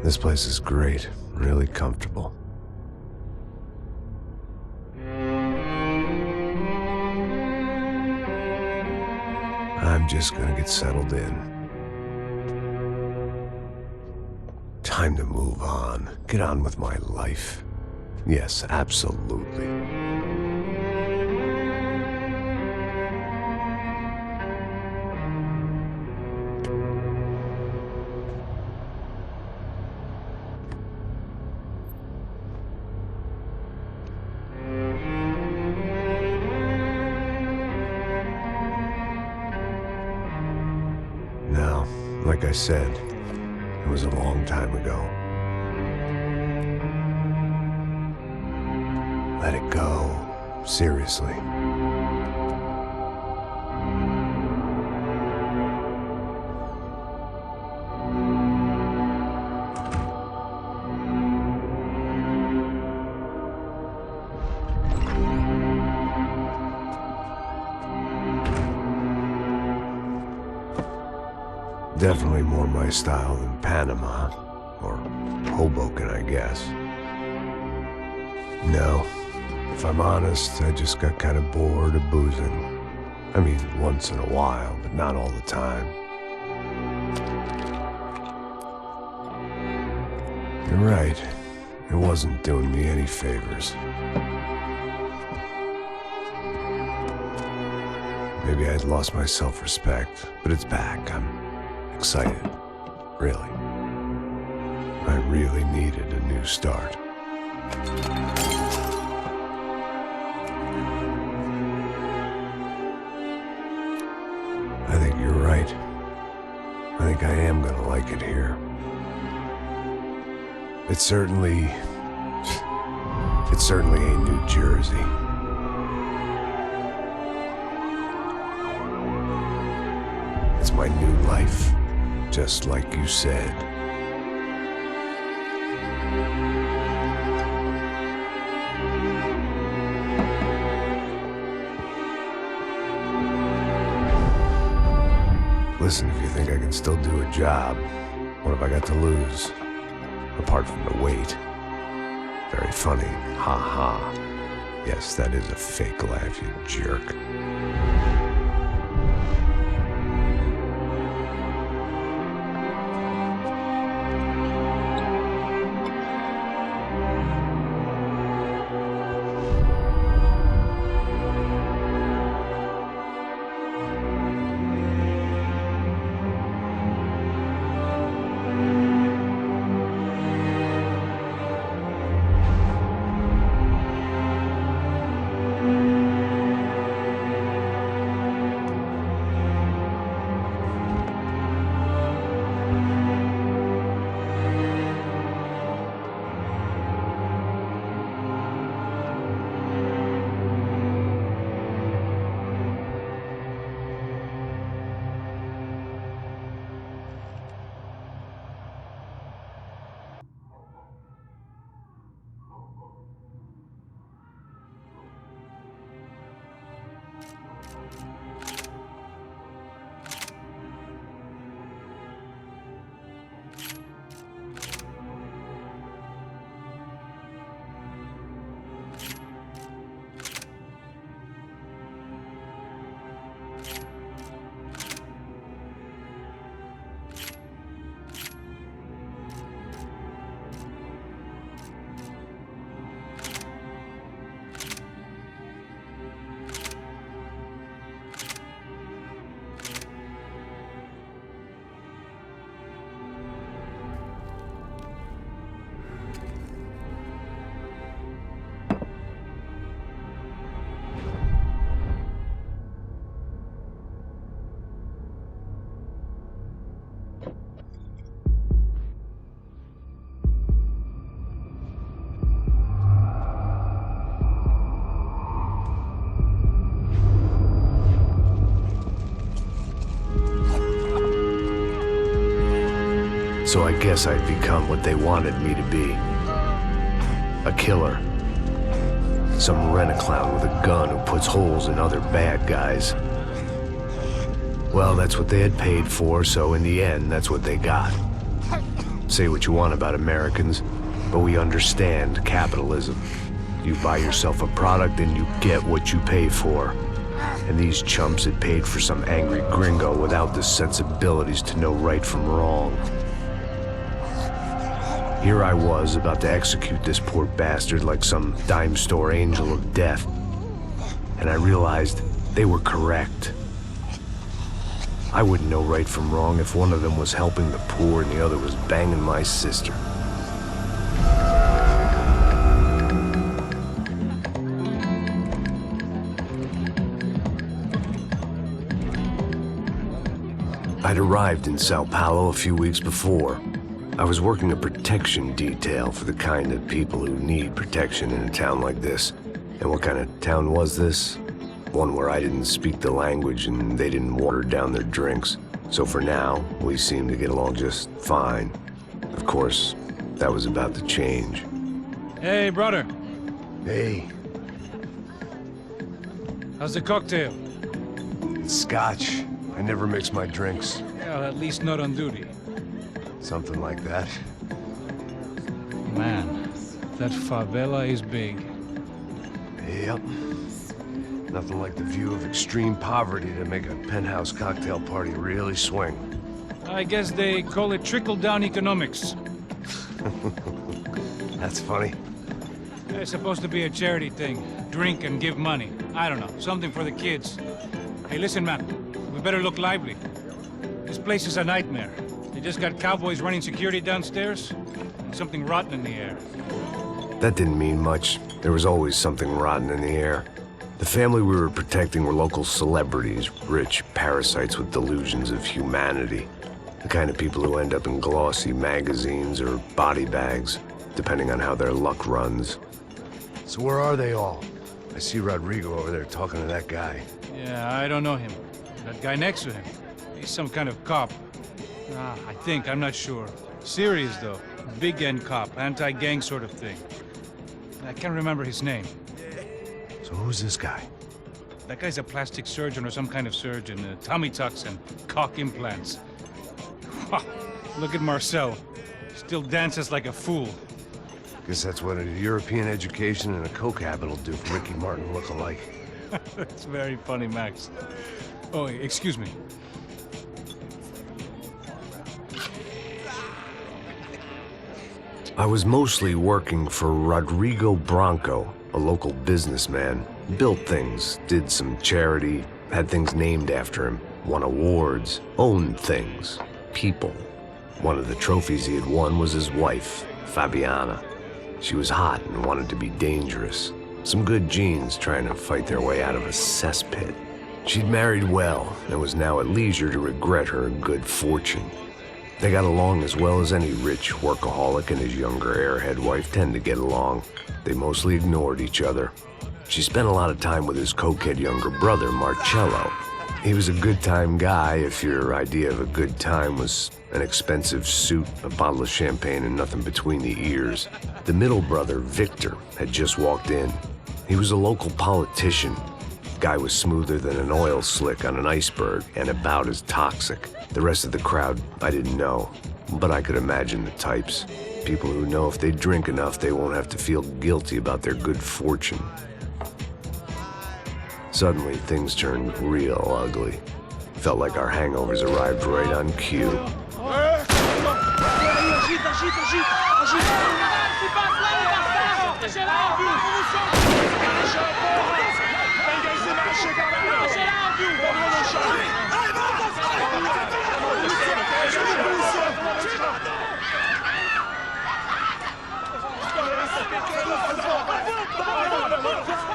This place is great, really comfortable. I'm just gonna get settled in. Time to move on. Get on with my life. Yes, absolutely. Now, like I said, it was a long time ago. Let it go. Seriously. Definitely more my style than Panama, or Hoboken, I guess. No, if I'm honest, I just got kind of bored of boozing. I mean, once in a while, but not all the time. You're right, it wasn't doing me any favors. Maybe I'd lost my self-respect, but it's back. I'm excited, really. I really needed a new start. I think you're right. I think I am gonna like it here. It certainly ain't New Jersey. It's my new life. Just like you said. Listen, if you think I can still do a job, what have I got to lose? Apart from the weight. Very funny. Ha ha. Yes, that is a fake laugh, you jerk. So I guess I'd become what they wanted me to be. A killer. Some rent-a-clown with a gun who puts holes in other bad guys. Well, that's what they had paid for, so in the end, that's what they got. Say what you want about Americans, but we understand capitalism. You buy yourself a product and you get what you pay for. And these chumps had paid for some angry gringo without the sensibilities to know right from wrong. Here I was about to execute this poor bastard like some dime store angel of death. And I realized they were correct. I wouldn't know right from wrong if one of them was helping the poor and the other was banging my sister. I'd arrived in Sao Paulo a few weeks before. I was working a protection detail for the kind of people who need protection in a town like this. And what kind of town was this? One where I didn't speak the language and they didn't water down their drinks. So for now, we seemed to get along just fine. Of course, that was about to change. Hey, brother. Hey. How's the cocktail? It's scotch. I never mix my drinks. Well, at least not on duty. Something like that. Man, that favela is big. Yep. Nothing like the view of extreme poverty to make a penthouse cocktail party really swing. I guess they call it trickle-down economics. That's funny. It's supposed to be a charity thing. Drink and give money. I don't know, something for the kids. Hey, listen, man. We better look lively. This place is a nightmare. They just got cowboys running security downstairs, and something rotten in the air. That didn't mean much. There was always something rotten in the air. The family we were protecting were local celebrities, rich parasites with delusions of humanity. The kind of people who end up in glossy magazines or body bags, depending on how their luck runs. So where are they all? I see Rodrigo over there talking to that guy. Yeah, I don't know him. That guy next to him. He's some kind of cop. I think, I'm not sure. Serious, though. Big end cop, anti-gang sort of thing. I can't remember his name. So who's this guy? That guy's a plastic surgeon or some kind of surgeon. Tummy tucks and cock implants. Look at Marcel. Still dances like a fool. Guess that's what a European education and a coke habit will do for Ricky Martin look-alike. That's very funny, Max. Oh, excuse me. I was mostly working for Rodrigo Branco, a local businessman. Built things, did some charity, had things named after him, won awards, owned things, people. One of the trophies he had won was his wife, Fabiana. She was hot and wanted to be dangerous. Some good genes trying to fight their way out of a cesspit. She'd married well and was now at leisure to regret her good fortune. They got along as well as any rich workaholic and his younger airhead wife tend to get along. They mostly ignored each other. She spent a lot of time with his cokehead younger brother, Marcello. He was a good-time guy if your idea of a good time was an expensive suit, a bottle of champagne, and nothing between the ears. The middle brother, Victor, had just walked in. He was a local politician. Guy was smoother than an oil slick on an iceberg and about as toxic. The rest of the crowd, I didn't know, but I could imagine the types. People who know if they drink enough, they won't have to feel guilty about their good fortune. Suddenly, things turned real ugly. Felt like our hangovers arrived right on cue.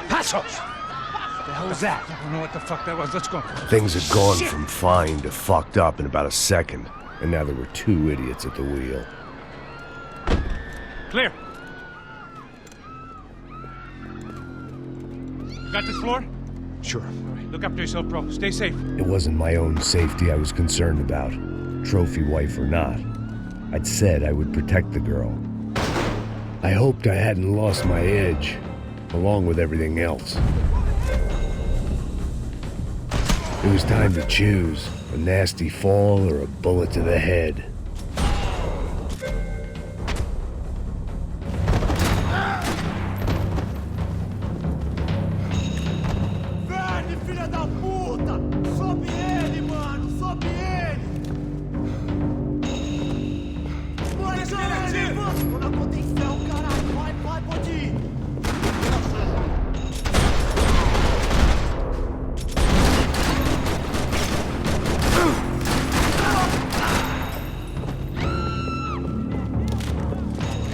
Passos! What the hell was that? I don't know what the fuck that was. Let's go. Things had gone from fine to fucked up in about a second, and now there were two idiots at the wheel. Clear. Got this floor? Sure. All right, look after yourself, bro. Stay safe. It wasn't my own safety I was concerned about, trophy wife or not. I'd said I would protect the girl. I hoped I hadn't lost my edge, along with everything else. It was time to choose, a nasty fall or a bullet to the head.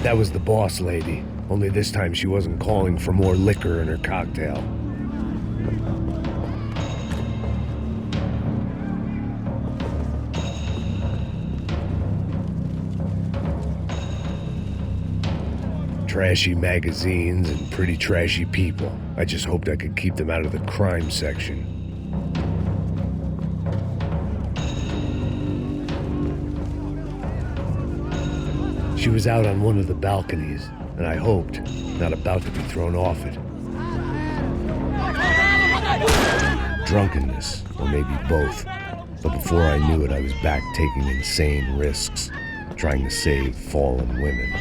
That was the boss lady, only this time she wasn't calling for more liquor in her cocktail. Trashy magazines and pretty trashy people. I just hoped I could keep them out of the crime section. She was out on one of the balconies, and I hoped, not about to be thrown off it. Drunkenness, or maybe both. But before I knew it, I was back taking insane risks, trying to save fallen women.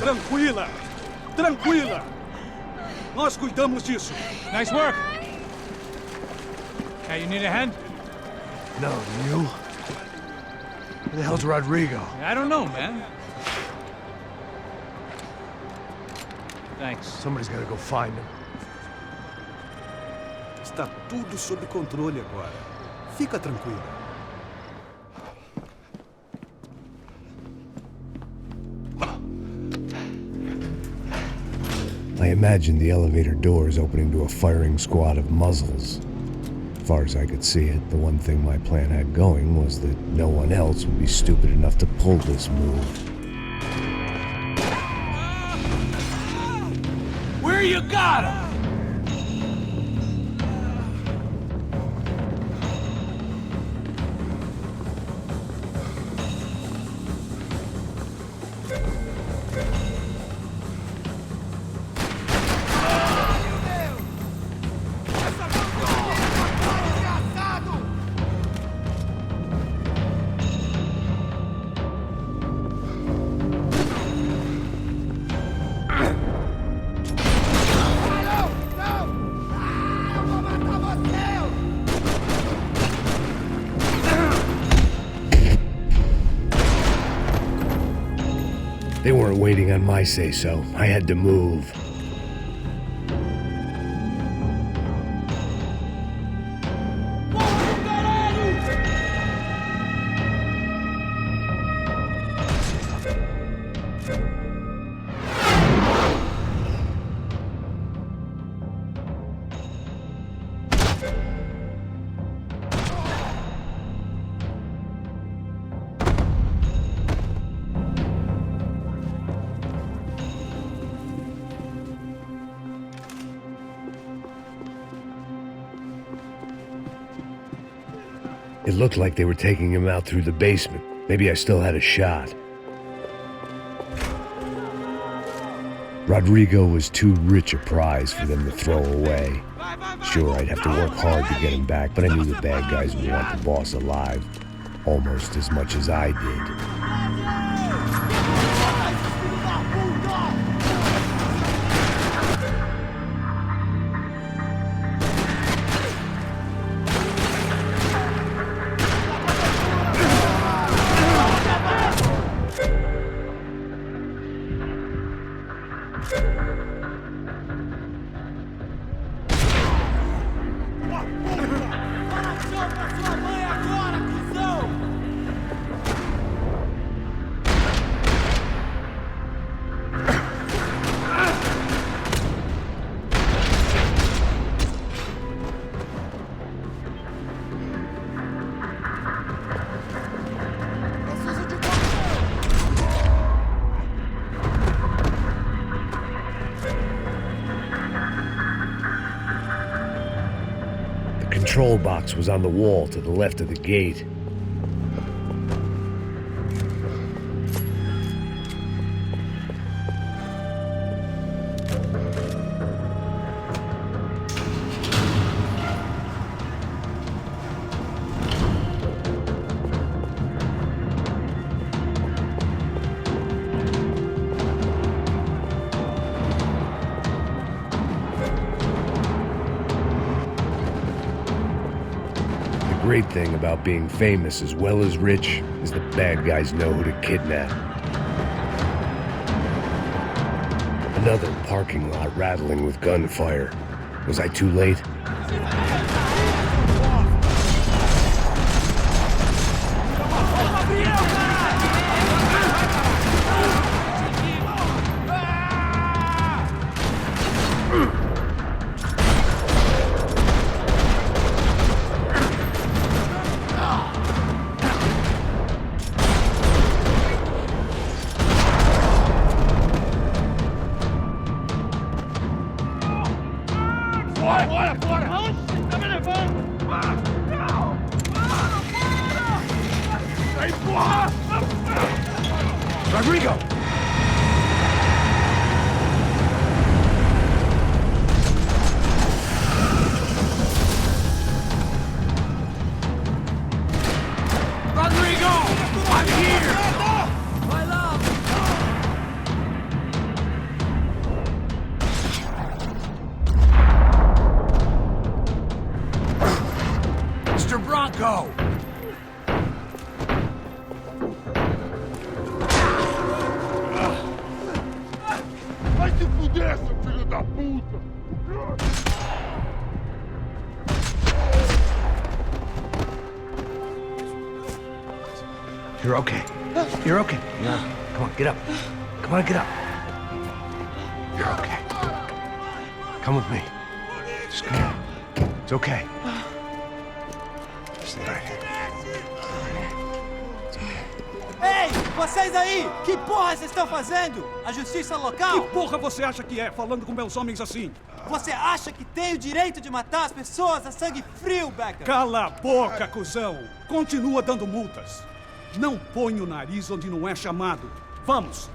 Tranquila! Tranquila! Nós cuidamos disso. Nice work. Hey, you need a hand? No, you? Where the hell's Rodrigo? I don't know, man. Thanks. Somebody's gotta go find him. Está tudo sob controle agora. Fica tranquila. I imagined the elevator doors opening to a firing squad of muzzles. As far as I could see it, the one thing my plan had going was that no one else would be stupid enough to pull this move. Where you got him? They weren't waiting on my say-so. I had to move. It looked like they were taking him out through the basement. Maybe I still had a shot. Rodrigo was too rich a prize for them to throw away. Sure, I'd have to work hard to get him back, but I knew the bad guys would want the boss alive almost as much as I did. The control box was on the wall to the left of the gate. The great thing about being famous as well as rich is the bad guys know who to kidnap. Another parking lot rattling with gunfire. Was I too late? Rodrigo! Rodrigo! I'm here! My love! Mr. Bronco! Vai se fuder, seu filho da puta! You're okay. You're okay. Yeah. Come on, get up. Come on, get up. You're okay. Come with me. Just come here. It's okay. Stay right here. Ei, vocês aí! Que porra vocês estão fazendo? A justiça local? Que porra você acha que é, falando com meus homens assim? Você acha que tem o direito de matar as pessoas a sangue frio, Becker? Cala a boca, cuzão! Continua dando multas. Não põe o nariz onde não é chamado. Vamos!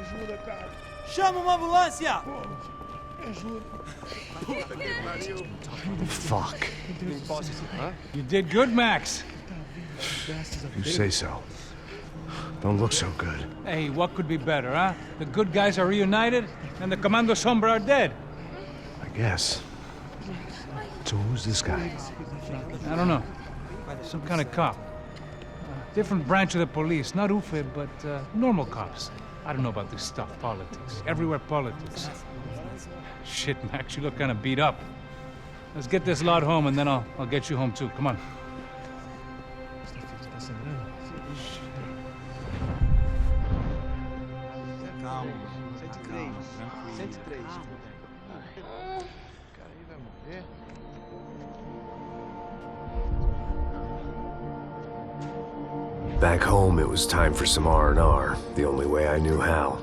Ajuda, cara! Chama uma ambulância! Me ajuda! Puta que pariu! Fuck. You did good, Max. You say so. Don't look so good. Hey, what could be better, huh? The good guys are reunited, and the Commando Sombra are dead. I guess. So who's this guy? I don't know. Some kind of cop. Different branch of the police. Not UFE, but normal cops. I don't know about this stuff, politics. Everywhere politics. Shit, Max, you look kind of beat up. Let's get this lot home, and then I'll get you home, too. Come on. Calma. 103. Cara, aí vai morrer. Back home, it was time for some R&R, the only way I knew how.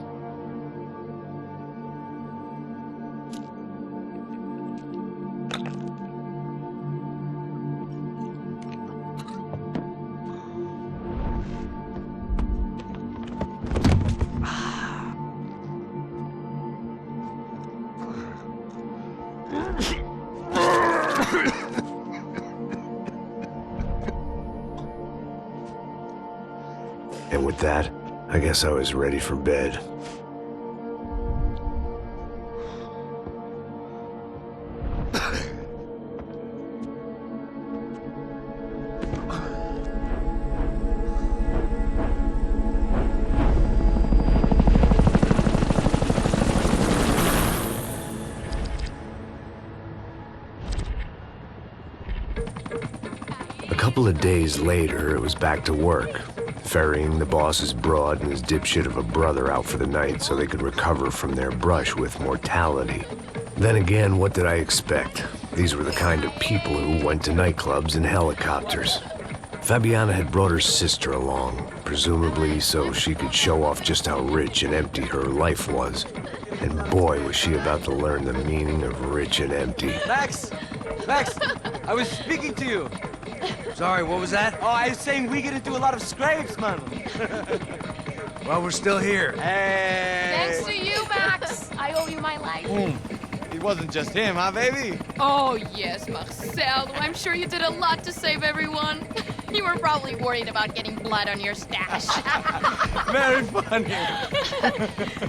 And with that, I guess I was ready for bed. A couple of days later, it was back to work. Ferrying the boss's broad and his dipshit of a brother out for the night so they could recover from their brush with mortality. Then again, what did I expect? These were the kind of people who went to nightclubs in helicopters. Fabiana had brought her sister along, presumably so she could show off just how rich and empty her life was. And boy, was she about to learn the meaning of rich and empty. Max! Max! I was speaking to you! Sorry, what was that? Oh, I was saying we get into a lot of scrapes, man. Well, we're still here. Hey! Thanks to you, Max. I owe you my life. It wasn't just him, huh, baby? Oh, yes, Marcel. I'm sure you did a lot to save everyone. You were probably worried about getting blood on your stash. Very funny.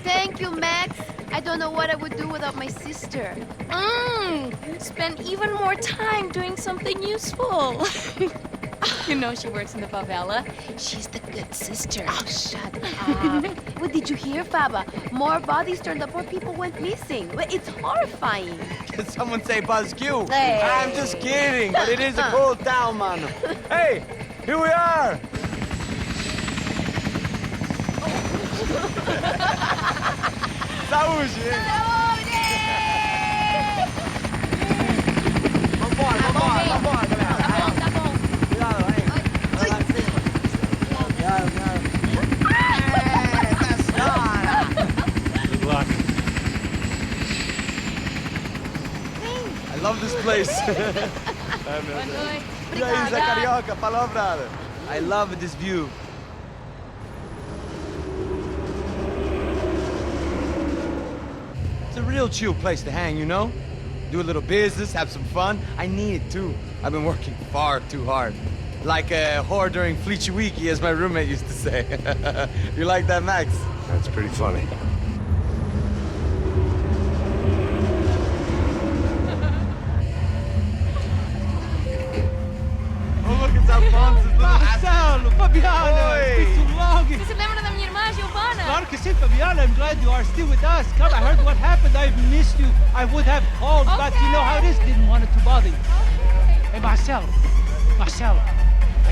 Thank you, Max. I don't know what I would do without my sister. Spend even more time doing something useful. You know she works in the favela. She's the good sister. Oh, shut up. Well, did you hear, Faba? More bodies turned up, more people went missing. Well, it's horrifying. Did someone say Buzz Q? Hey. I'm just kidding, but it is a cool town, man. Hey, here we are. Saúde, hein? Vambora, galera. Tá bom, tá bom. Cuidado, hein? Vai lá em cima. Cuidado. Good luck. I love this place. E aí, Zé Carioca, palavra. I love this view. It's a real chill place to hang, you know? Do a little business, have some fun. I need it too. I've been working far too hard. Like a whore during Fleechy Weeky, as my roommate used to say. You like that, Max? That's pretty funny. Oh, look, it's Alfonso's little Marcelo, Fabiana, Oi. it's been too long. Você se lembra da minha irmã, Giovanna? Claro que sim, Fabiana. I'm glad you are still with us. Come, I heard what happened. I've missed you. I would have called, but you know how it is. Didn't want it to bother you. Hey, Marcelo, I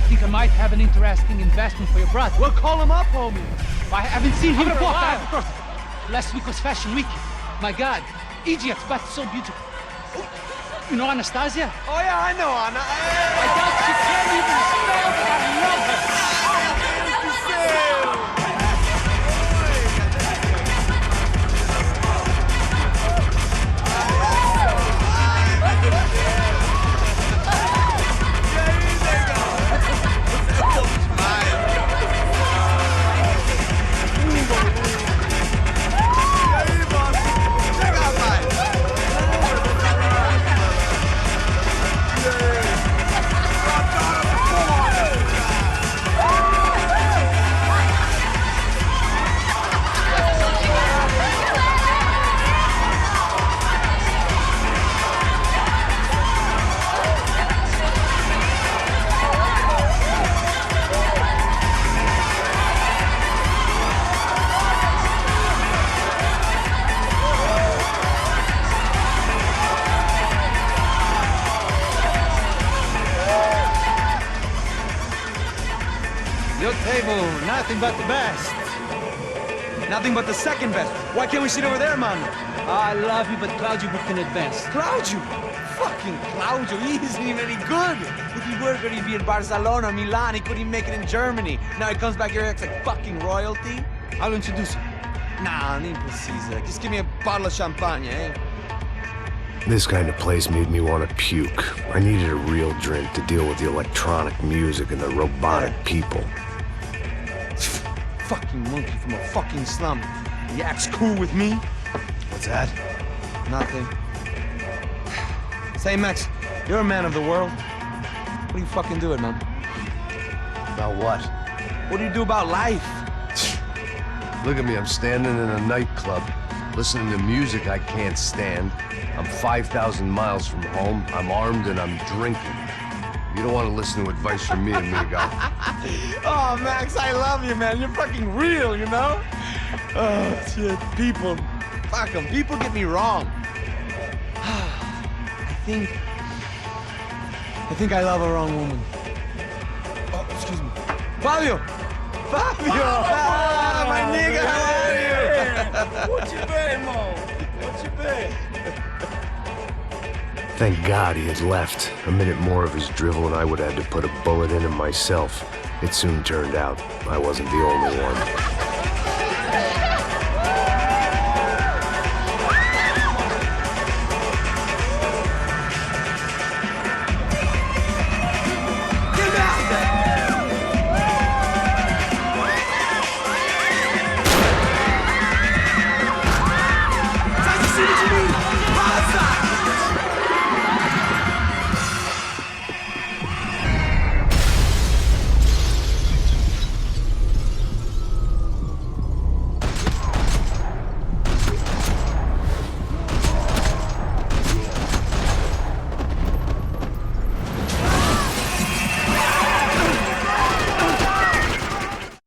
think I might have an interesting investment for your brother. Well, call him up, homie. I haven't seen him for a while. Last week was Fashion Week. My God, Egypt, but so beautiful. You know Anastasia? Oh, yeah, I know, Anna. I doubt she can't even spell, but I love her. Your table, nothing but the best. Nothing but the second best. Why can't we sit over there, man? I love you, but Claudio booked in advance. Claudio! Fucking Claudio, he isn't even any good. If he were good, he'd be in Barcelona, Milan. He couldn't even make it in Germany. Now he comes back here and acts like fucking royalty. I'll introduce you. Nah, nem precisa. Just give me a bottle of champagne, eh? This kind of place made me want to puke. I needed a real drink to deal with the electronic music and the robotic people. Fucking monkey from a fucking slum. He acts cool with me. What's that? Nothing. Say, Max, you're a man of the world. What do you fucking do it, man? About what? What do you do about life? Look at me, I'm standing in a nightclub, listening to music I can't stand. I'm 5,000 miles from home, I'm armed, and I'm drinking. You don't want to listen to advice from me, amigo. Oh, Max, I love you, man. You're fucking real, you know? Oh, shit. People. Fuck them. People get me wrong. I think I love a wrong woman. Oh, excuse me. Fabio! Fabio! Ah, my nigga, how are you? What you been, Mo? What you been? Thank God he had left. A minute more of his drivel and I would have had to put a bullet in him myself. It soon turned out I wasn't the only one.